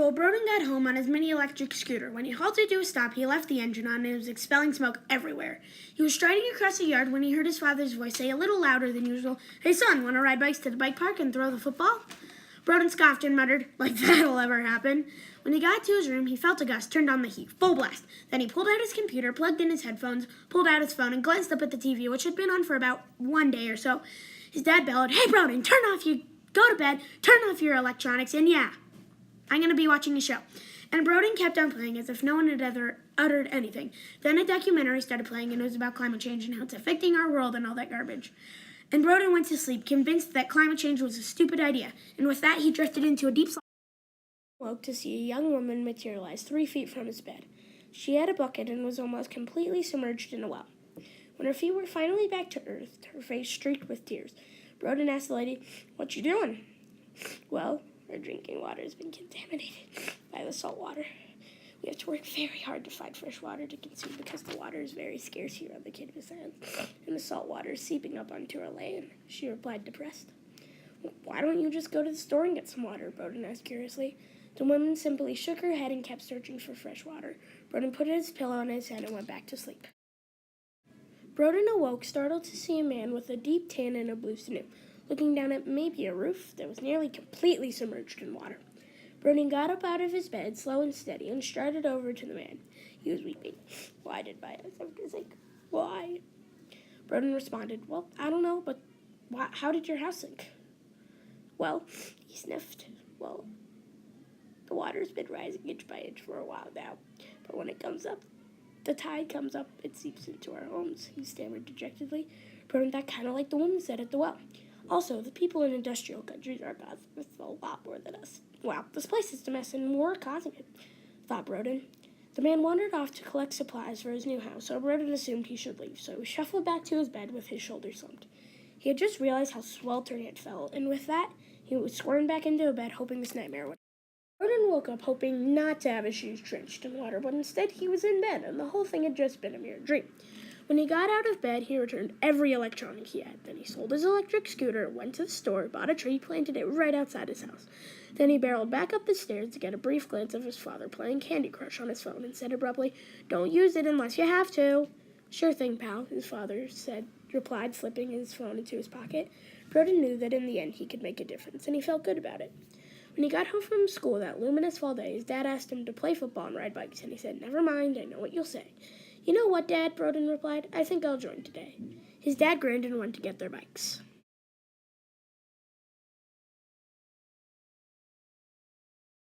So Brodyn got home on his mini electric scooter. When he halted to a stop, he left the engine on and it was expelling smoke everywhere. He was striding across the yard when he heard his father's voice say a little louder than usual, "Hey son, want to ride bikes to the bike park and throw the football?" Brodyn scoffed and muttered, "Like that'll ever happen." When he got to his room, he felt a gust, turned on the heat, full blast. Then he pulled out his computer, plugged in his headphones, pulled out his phone, and glanced up at the TV, which had been on for about 1 day or so. His dad bellowed, "Hey Brodyn, go to bed, turn off your electronics, and yeah, I'm going to be watching a show." And Brodyn kept on playing as if no one had ever uttered anything. Then a documentary started playing, and it was about climate change and how it's affecting our world and all that garbage. And Brodyn went to sleep, convinced that climate change was a stupid idea. And with that, he drifted into a deep sleep. He woke to see a young woman materialize 3 feet from his bed. She had a bucket and was almost completely submerged in a well. When her feet were finally back to earth, her face streaked with tears. Brodyn asked the lady, "What you doing?" "Well, our drinking water has been contaminated by the salt water. We have to work very hard to find fresh water to consume because the water is very scarce here on the Kidness Islands, and the salt water is seeping up onto our land," she replied, depressed. "Why don't you just go to the store and get some water?" Brodyn asked curiously. The woman simply shook her head and kept searching for fresh water. Brodyn put his pillow on his head and went back to sleep. Brodyn awoke, startled to see a man with a deep tan and a blue suit, looking down at maybe a roof that was nearly completely submerged in water. Brodyn got up out of his bed, slow and steady, and strided over to the man. He was weeping. "Why did my house have to sink? Why?" Brodyn responded, "Well, I don't know, but how did your house sink?" "Well," he sniffed, "well, the water's been rising inch by inch for a while now, but when it comes up, the tide comes up, it seeps into our homes," he stammered dejectedly. Brodyn thought kind of like the woman said at the well. Also, the people in industrial countries are causing this a lot more than us. Wow, this place is a mess and we're causing it, thought Brodyn. The man wandered off to collect supplies for his new house, so Brodyn assumed he should leave, so he shuffled back to his bed with his shoulders slumped. He had just realized how sweltering it felt, and with that, he squirmed back into bed, hoping this nightmare would. Brodyn woke up hoping not to have his shoes drenched in water, but instead he was in bed, and the whole thing had just been a mere dream. When he got out of bed, he returned every electronic he had. Then he sold his electric scooter, went to the store, bought a tree, planted it right outside his house. Then he barreled back up the stairs to get a brief glance of his father playing Candy Crush on his phone and said abruptly, "Don't use it unless you have to." "Sure thing, pal," his father replied, slipping his phone into his pocket. Brodyn knew that in the end he could make a difference, and he felt good about it. When he got home from school that luminous fall day, his dad asked him to play football and ride bikes, and he said, "Never mind, I know what you'll say." "You know what, Dad?" Brodyn replied. "I think I'll join today." His dad grinned and went to get their bikes.